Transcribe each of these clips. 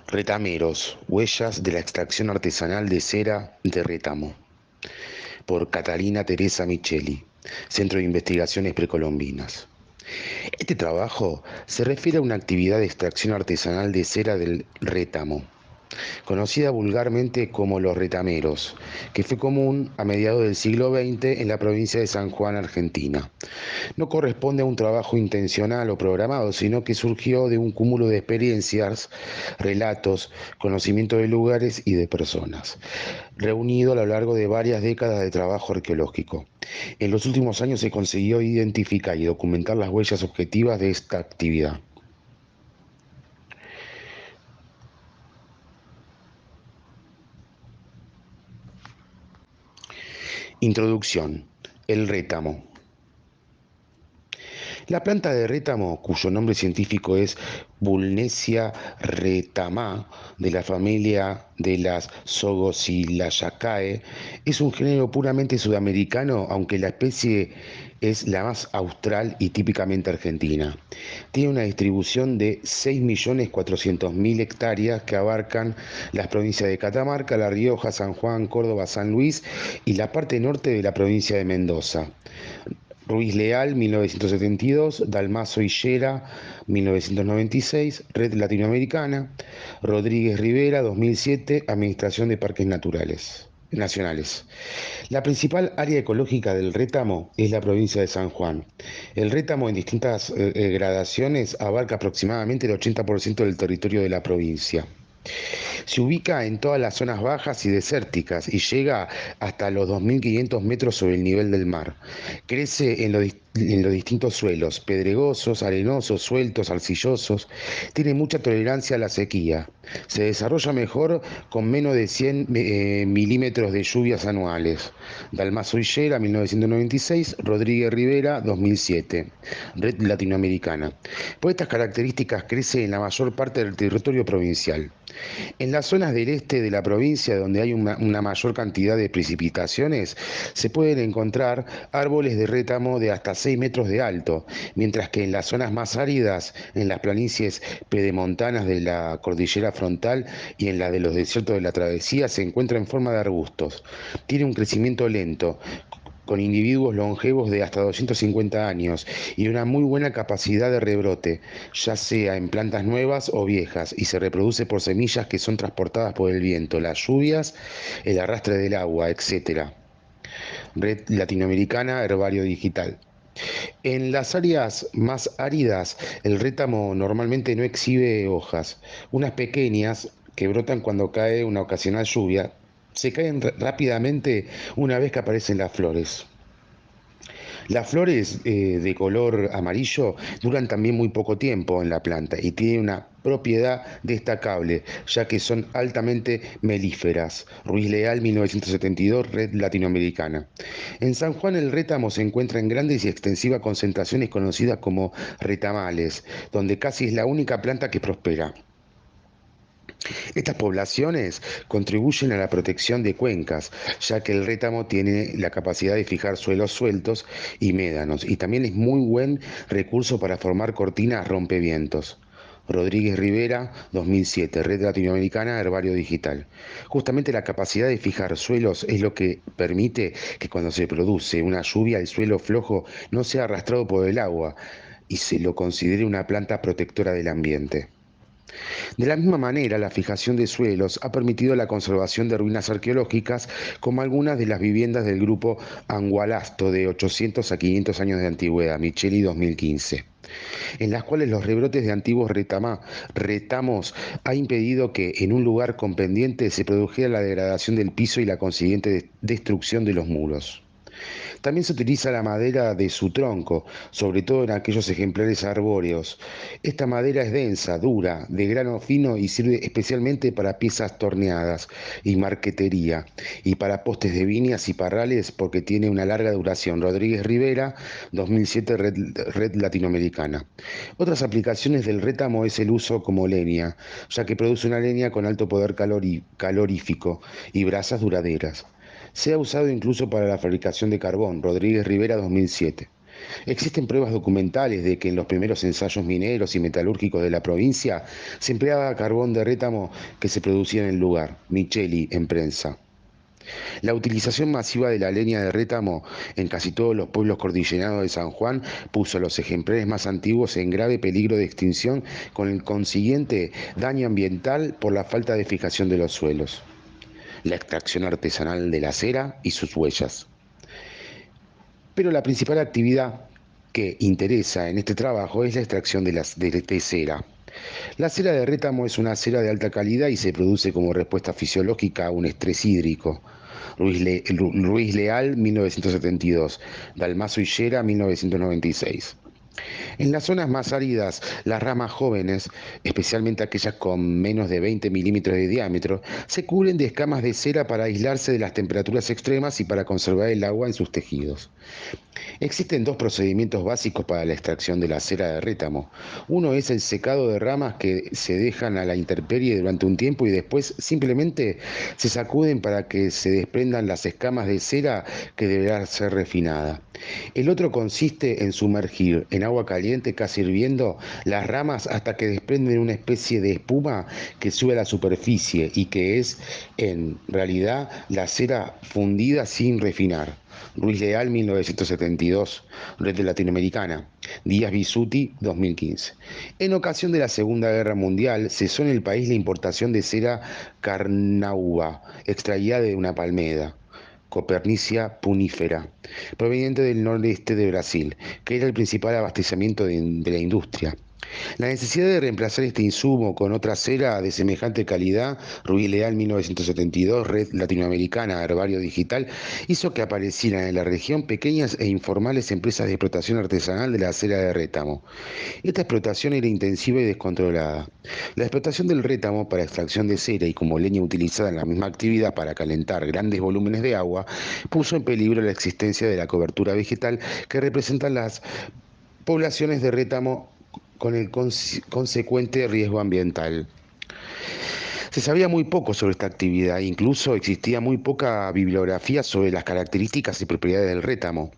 Retameros, huellas de la extracción artesanal de cera de rétamo, por Catalina Teresa Micheli, Centro de Investigaciones Precolombinas. Este trabajo se refiere a una actividad de extracción artesanal de cera del rétamo, conocida vulgarmente como los retameros, que fue común a mediados del siglo XX en la provincia de San Juan, Argentina. No corresponde a un trabajo intencional o programado, sino que surgió de un cúmulo de experiencias, relatos, conocimiento de lugares y de personas, reunido a lo largo de varias décadas de trabajo arqueológico. En los últimos años se consiguió identificar y documentar las huellas objetivas de esta actividad. Introducción. El rétamo. La planta de rétamo, cuyo nombre científico es Vulnesia retama, de la familia de las Zooxylaceae, es un género puramente sudamericano, aunque la especie es la más austral y típicamente argentina. Tiene una distribución de 6.400.000 hectáreas que abarcan las provincias de Catamarca, La Rioja, San Juan, Córdoba, San Luis y la parte norte de la provincia de Mendoza. Ruiz Leal, 1972, Dalmazo Hillera, 1996, Red Latinoamericana, Rodríguez Rivera, 2007, Administración de Parques Naturales Nacionales. La principal área ecológica del rétamo es la provincia de San Juan. El rétamo en distintas gradaciones abarca aproximadamente el 80% del territorio de la provincia. Se ubica en todas las zonas bajas y desérticas y llega hasta los 2.500 metros sobre el nivel del mar. Crece en los distintos suelos, pedregosos, arenosos, sueltos, arcillosos. Tiene mucha tolerancia a la sequía. Se desarrolla mejor con menos de 100 milímetros de lluvias anuales. Dalmazo Hillera, 1996, Rodríguez Rivera, 2007. Red Latinoamericana. Por estas características crece en la mayor parte del territorio provincial. En las zonas del este de la provincia, donde hay una mayor cantidad de precipitaciones, se pueden encontrar árboles de rétamo de hasta 6 metros de alto, mientras que en las zonas más áridas, en las planicies pedemontanas de la cordillera frontal y en la de los desiertos de la travesía, se encuentra en forma de arbustos. Tiene un crecimiento lento, con individuos longevos de hasta 250 años y una muy buena capacidad de rebrote, ya sea en plantas nuevas o viejas, y se reproduce por semillas que son transportadas por el viento, las lluvias, el arrastre del agua, etc. Red Latinoamericana, Herbario Digital. En las áreas más áridas, el rétamo normalmente no exhibe hojas. Unas pequeñas, que brotan cuando cae una ocasional lluvia, se caen rápidamente una vez que aparecen las flores. Las flores de color amarillo duran también muy poco tiempo en la planta y tienen una propiedad destacable, ya que son altamente melíferas. Ruiz Leal, 1972, Red Latinoamericana. En San Juan el rétamo se encuentra en grandes y extensivas concentraciones conocidas como retamales, donde casi es la única planta que prospera. Estas poblaciones contribuyen a la protección de cuencas, ya que el rétamo tiene la capacidad de fijar suelos sueltos y médanos, y también es muy buen recurso para formar cortinas rompevientos. Rodríguez Rivera, 2007, Red Latinoamericana, Herbario Digital. Justamente la capacidad de fijar suelos es lo que permite que cuando se produce una lluvia el suelo flojo no sea arrastrado por el agua y se lo considere una planta protectora del ambiente. De la misma manera, la fijación de suelos ha permitido la conservación de ruinas arqueológicas, como algunas de las viviendas del grupo Angualasto de 800 a 500 años de antigüedad, Micheli 2015, en las cuales los rebrotes de antiguos retamos ha impedido que en un lugar con pendiente se produjera la degradación del piso y la consiguiente destrucción de los muros. También se utiliza la madera de su tronco, sobre todo en aquellos ejemplares arbóreos. Esta madera es densa, dura, de grano fino y sirve especialmente para piezas torneadas y marquetería, y para postes de viñas y parrales porque tiene una larga duración. Rodríguez Rivera, 2007, Red Latinoamericana. Otras aplicaciones del rétamo es el uso como leña, ya que produce una leña con alto poder calorífico y brasas duraderas. Se ha usado incluso para la fabricación de carbón. Rodríguez Rivera, 2007. Existen pruebas documentales de que en los primeros ensayos mineros y metalúrgicos de la provincia se empleaba carbón de rétamo que se producía en el lugar. Micheli, en prensa. La utilización masiva de la leña de rétamo en casi todos los pueblos cordilleranos de San Juan puso a los ejemplares más antiguos en grave peligro de extinción, con el consiguiente daño ambiental por la falta de fijación de los suelos. La extracción artesanal de la cera y sus huellas. Pero la principal actividad que interesa en este trabajo es la extracción de cera. La cera de rétamo es una cera de alta calidad y se produce como respuesta fisiológica a un estrés hídrico. Ruiz Leal, 1972. Dalmazo y Llera, 1996. En las zonas más áridas, las ramas jóvenes, especialmente aquellas con menos de 20 milímetros de diámetro, se cubren de escamas de cera para aislarse de las temperaturas extremas y para conservar el agua en sus tejidos. Existen dos procedimientos básicos para la extracción de la cera de rétamo. Uno es el secado de ramas que se dejan a la intemperie durante un tiempo y después simplemente se sacuden para que se desprendan las escamas de cera que deberá ser refinada. El otro consiste en sumergir en agua caliente casi hirviendo las ramas hasta que desprenden una especie de espuma que sube a la superficie y que es en realidad la cera fundida sin refinar. Ruiz Leal, 1972, Red Latinoamericana. Díaz Bisuti, 2015. En ocasión de la Segunda Guerra Mundial, cesó en el país la importación de cera carnauba, extraída de una palmera. Copernicia punífera, proveniente del noreste de Brasil, que era el principal abastecimiento de la industria. La necesidad de reemplazar este insumo con otra cera de semejante calidad, Ruiz Leal 1972, Red Latinoamericana, Herbario Digital, hizo que aparecieran en la región pequeñas e informales empresas de explotación artesanal de la cera de rétamo. Esta explotación era intensiva y descontrolada. La explotación del rétamo para extracción de cera y como leña utilizada en la misma actividad para calentar grandes volúmenes de agua, puso en peligro la existencia de la cobertura vegetal que representan las poblaciones de rétamo con el consecuente riesgo ambiental. Se sabía muy poco sobre esta actividad, incluso existía muy poca bibliografía sobre las características y propiedades del rétamo.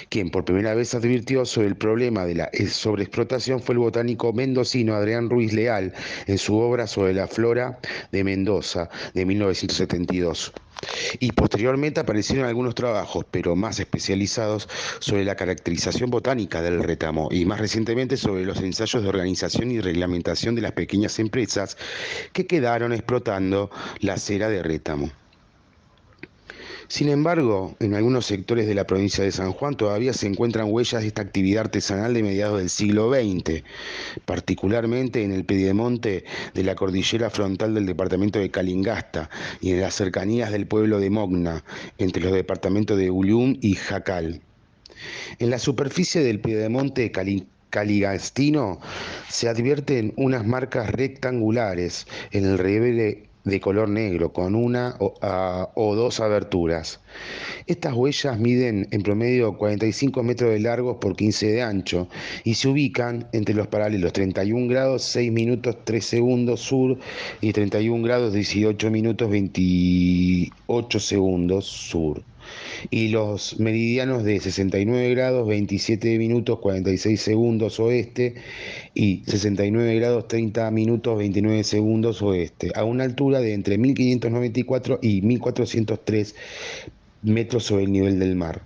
Quien por primera vez advirtió sobre el problema de la sobreexplotación fue el botánico mendocino Adrián Ruiz Leal en su obra sobre la flora de Mendoza de 1972. Y posteriormente aparecieron algunos trabajos, pero más especializados, sobre la caracterización botánica del rétamo y más recientemente sobre los ensayos de organización y reglamentación de las pequeñas empresas que quedaron explotando la cera de rétamo. Sin embargo, en algunos sectores de la provincia de San Juan todavía se encuentran huellas de esta actividad artesanal de mediados del siglo XX, particularmente en el piedemonte de la cordillera frontal del departamento de Calingasta y en las cercanías del pueblo de Mogna, entre los departamentos de Ullum y Jacal. En la superficie del piedemonte caligastino se advierten unas marcas rectangulares en el relieve de color negro con una o dos aberturas. Estas huellas miden en promedio 45 metros de largo por 15 de ancho y se ubican entre los paralelos 31 grados 6 minutos 3 segundos sur y 31 grados 18 minutos 28 segundos sur, y los meridianos de 69 grados 27 minutos 46 segundos oeste y 69 grados 30 minutos 29 segundos oeste, a una altura de entre 1594 y 1403 metros sobre el nivel del mar.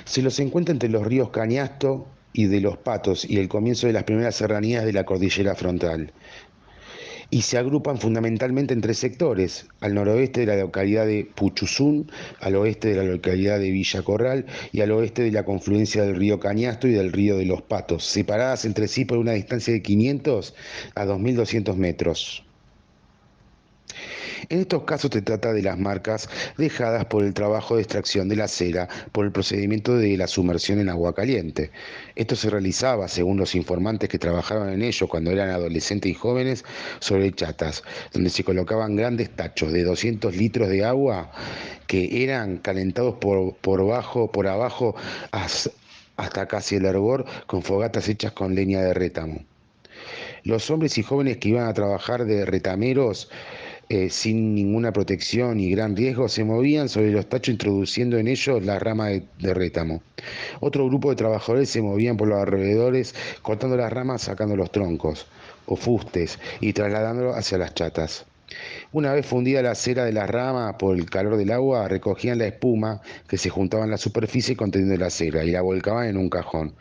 Se los encuentra entre los ríos Cañasto y de los Patos y el comienzo de las primeras serranías de la cordillera frontal, y se agrupan fundamentalmente en tres sectores: al noroeste de la localidad de Puchuzún, al oeste de la localidad de Villa Corral y al oeste de la confluencia del río Cañasto y del río de los Patos, separadas entre sí por una distancia de 500 a 2200 metros. En estos casos se trata de las marcas dejadas por el trabajo de extracción de la cera por el procedimiento de la sumersión en agua caliente. Esto se realizaba, según los informantes que trabajaban en ello cuando eran adolescentes y jóvenes, sobre chatas, donde se colocaban grandes tachos de 200 litros de agua que eran calentados por abajo hasta casi el hervor con fogatas hechas con leña de rétamo. Los hombres y jóvenes que iban a trabajar de retameros sin ninguna protección y gran riesgo, se movían sobre los tachos introduciendo en ellos la rama de rétamo. Otro grupo de trabajadores se movían por los alrededores cortando las ramas, sacando los troncos o fustes y trasladándolo hacia las chatas. Una vez fundida la cera de las ramas por el calor del agua, recogían la espuma que se juntaba en la superficie conteniendo la cera y la volcaban en un cajón.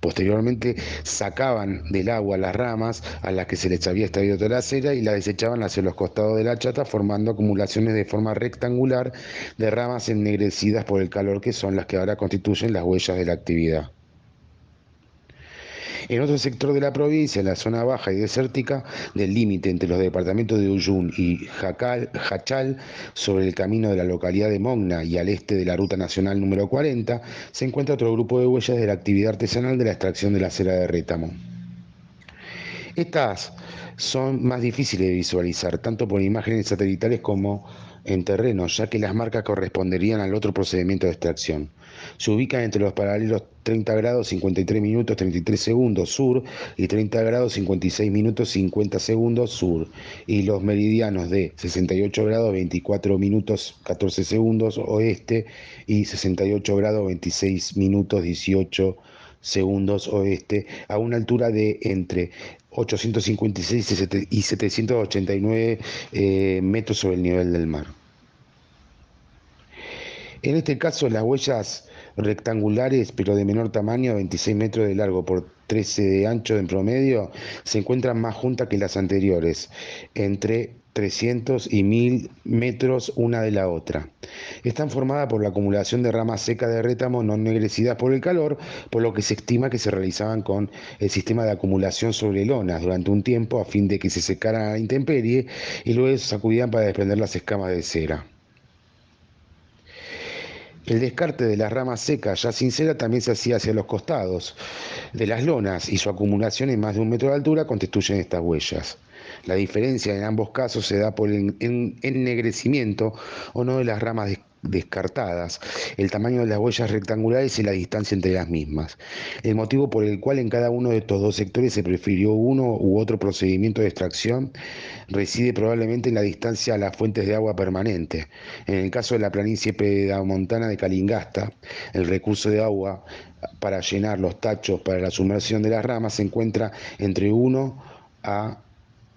Posteriormente sacaban del agua las ramas a las que se les había extraído toda la cera y la desechaban hacia los costados de la chata formando acumulaciones de forma rectangular de ramas ennegrecidas por el calor que son las que ahora constituyen las huellas de la actividad. En otro sector de la provincia, en la zona baja y desértica del límite entre los departamentos de Uyún y Jachal, sobre el camino de la localidad de Mogna y al este de la Ruta Nacional número 40, se encuentra otro grupo de huellas de la actividad artesanal de la extracción de la cera de rétamo. Estas son más difíciles de visualizar, tanto por imágenes satelitales como en terreno, ya que las marcas corresponderían al otro procedimiento de extracción. Se ubican entre los paralelos 30 grados 53 minutos 33 segundos sur y 30 grados 56 minutos 50 segundos sur, y los meridianos de 68 grados 24 minutos 14 segundos oeste y 68 grados 26 minutos 18 segundos oeste, a una altura de entre 856 y 789 metros sobre el nivel del mar. En este caso, las huellas rectangulares, pero de menor tamaño, 26 metros de largo por 13 de ancho en promedio, se encuentran más juntas que las anteriores, entre 300 y 1000 metros una de la otra. Están formadas por la acumulación de ramas secas de rétamo no ennegrecidas por el calor, por lo que se estima que se realizaban con el sistema de acumulación sobre lonas durante un tiempo a fin de que se secaran a la intemperie y luego se sacudían para desprender las escamas de cera. El descarte de las ramas secas ya sin cera también se hacía hacia los costados de las lonas y su acumulación en más de 1 metro de altura constituyen estas huellas. La diferencia en ambos casos se da por el ennegrecimiento o no de las ramas descartadas, el tamaño de las huellas rectangulares y la distancia entre las mismas. El motivo por el cual en cada uno de estos dos sectores se prefirió uno u otro procedimiento de extracción reside probablemente en la distancia a las fuentes de agua permanente. En el caso de la planicie pedemontana de Calingasta, el recurso de agua para llenar los tachos para la sumersión de las ramas se encuentra entre 1 a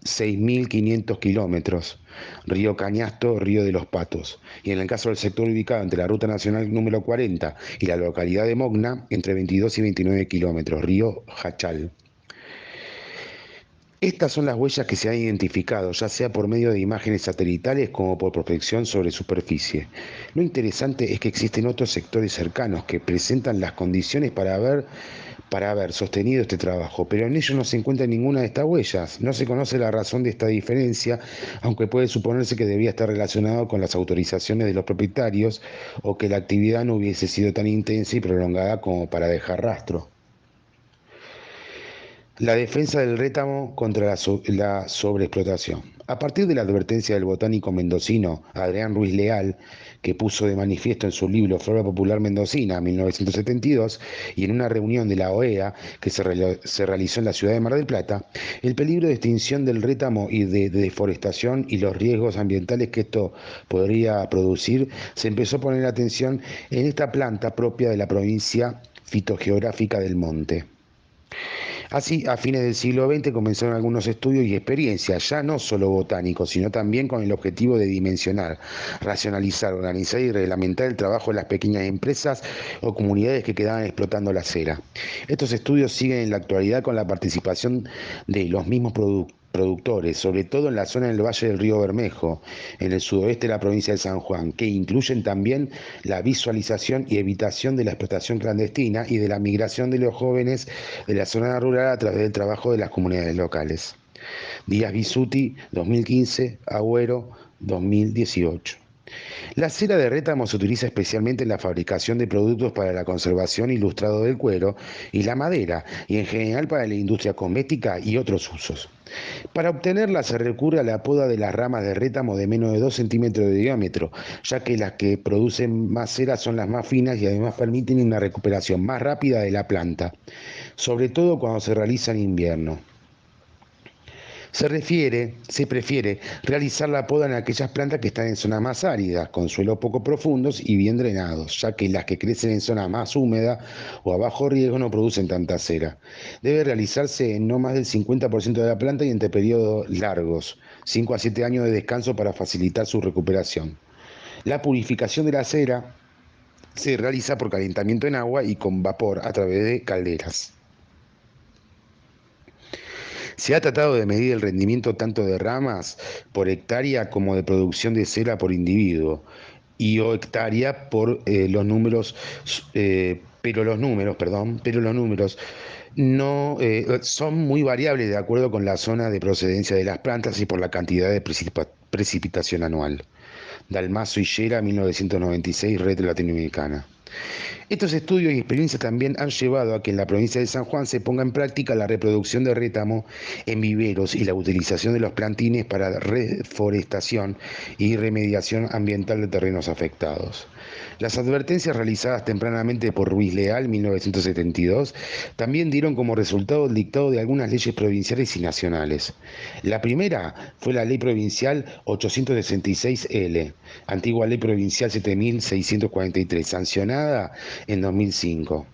6.500 kilómetros, río Cañasto, río de los Patos, y en el caso del sector ubicado entre la Ruta Nacional número 40 y la localidad de Mogna, entre 22 y 29 kilómetros, río Jachal. Estas son las huellas que se han identificado, ya sea por medio de imágenes satelitales como por prospección sobre superficie. Lo interesante es que existen otros sectores cercanos que presentan las condiciones para haber sostenido este trabajo, pero en ellos no se encuentra ninguna de estas huellas. No se conoce la razón de esta diferencia, aunque puede suponerse que debía estar relacionado con las autorizaciones de los propietarios o que la actividad no hubiese sido tan intensa y prolongada como para dejar rastro. La defensa del rétamo contra la sobreexplotación. A partir de la advertencia del botánico mendocino Adrián Ruiz Leal, que puso de manifiesto en su libro Flora Popular Mendocina, 1972, y en una reunión de la OEA que se realizó en la ciudad de Mar del Plata, el peligro de extinción del rétamo y de deforestación y los riesgos ambientales que esto podría producir, se empezó a poner atención en esta planta propia de la provincia fitogeográfica del Monte. Así, a fines del siglo XX comenzaron algunos estudios y experiencias, ya no solo botánicos, sino también con el objetivo de dimensionar, racionalizar, organizar y reglamentar el trabajo de las pequeñas empresas o comunidades que quedaban explotando la cera. Estos estudios siguen en la actualidad con la participación de los mismos productores, sobre todo en la zona del Valle del Río Bermejo, en el sudoeste de la provincia de San Juan, que incluyen también la visualización y evitación de la explotación clandestina y de la migración de los jóvenes de la zona rural a través del trabajo de las comunidades locales. Díaz Bisuti, 2015, Agüero, 2018. La cera de rétamo se utiliza especialmente en la fabricación de productos para la conservación y lustrado del cuero y la madera, y en general para la industria cosmética y otros usos. Para obtenerla se recurre a la poda de las ramas de rétamo de menos de 2 centímetros de diámetro, ya que las que producen más cera son las más finas y además permiten una recuperación más rápida de la planta, sobre todo cuando se realiza en invierno. Se prefiere realizar la poda en aquellas plantas que están en zonas más áridas, con suelos poco profundos y bien drenados, ya que las que crecen en zonas más húmedas o a bajo riesgo no producen tanta cera. Debe realizarse en no más del 50% de la planta y entre periodos largos, 5 a 7 años de descanso para facilitar su recuperación. La purificación de la cera se realiza por calentamiento en agua y con vapor a través de calderas. Se ha tratado de medir el rendimiento tanto de ramas por hectárea como de producción de cera por individuo y o hectárea por los números, pero los números no son muy variables de acuerdo con la zona de procedencia de las plantas y por la cantidad de precipitación anual. Dalmazo y Llera, 1996, Red Latinoamericana. Estos estudios y experiencias también han llevado a que en la provincia de San Juan se ponga en práctica la reproducción de rétamo en viveros y la utilización de los plantines para reforestación y remediación ambiental de terrenos afectados. Las advertencias realizadas tempranamente por Ruiz Leal, 1972, también dieron como resultado el dictado de algunas leyes provinciales y nacionales. La primera fue la Ley Provincial 866L, antigua Ley Provincial 7643, sancionada en 2005,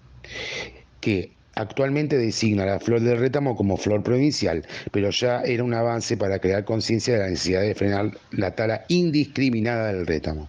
que actualmente designa la flor del rétamo como flor provincial, pero ya era un avance para crear conciencia de la necesidad de frenar la tala indiscriminada del rétamo.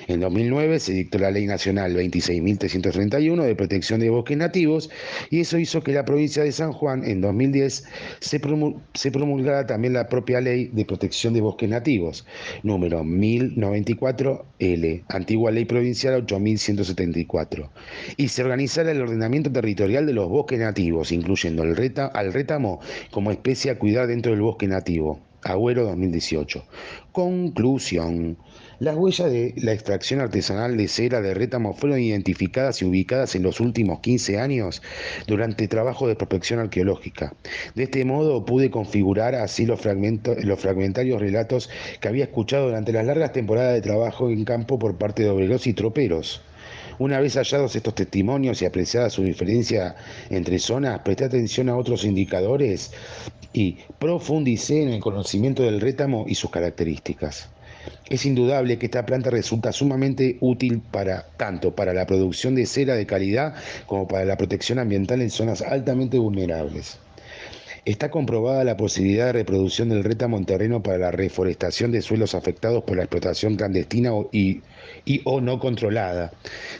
En 2009 se dictó la Ley Nacional 26.331 de protección de bosques nativos y eso hizo que la provincia de San Juan en 2010 se promulgara también la propia Ley de Protección de Bosques Nativos, número 1094L, antigua Ley Provincial 8174, y se organizara el ordenamiento territorial de los bosques nativos, incluyendo al rétamo como especie a cuidar dentro del bosque nativo. Agüero 2018. Conclusión. Las huellas de la extracción artesanal de cera de rétamo fueron identificadas y ubicadas en los últimos 15 años durante trabajos de prospección arqueológica. De este modo pude configurar así los fragmentarios relatos que había escuchado durante las largas temporadas de trabajo en campo por parte de obreros y troperos. Una vez hallados estos testimonios y apreciada su diferencia entre zonas, presté atención a otros indicadores y profundicé en el conocimiento del rétamo y sus características. Es indudable que esta planta resulta sumamente útil tanto para la producción de cera de calidad como para la protección ambiental en zonas altamente vulnerables. Está comprobada la posibilidad de reproducción del rétamo en terreno para la reforestación de suelos afectados por la explotación clandestina o no controlada.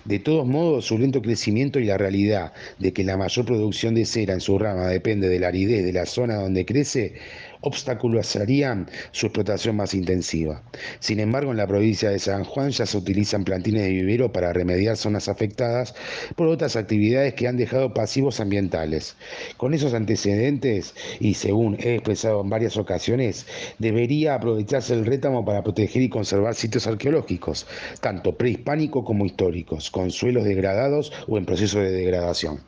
De todos modos, su lento crecimiento y la realidad de que la mayor producción de cera en su rama depende de la aridez de la zona donde crece, obstaculizarían su explotación más intensiva. Sin embargo, en la provincia de San Juan ya se utilizan plantines de vivero para remediar zonas afectadas por otras actividades que han dejado pasivos ambientales. Con esos antecedentes, y según he expresado en varias ocasiones, debería aprovecharse el rétamo para proteger y conservar sitios arqueológicos, tanto prehispánicos como históricos, con suelos degradados o en proceso de degradación.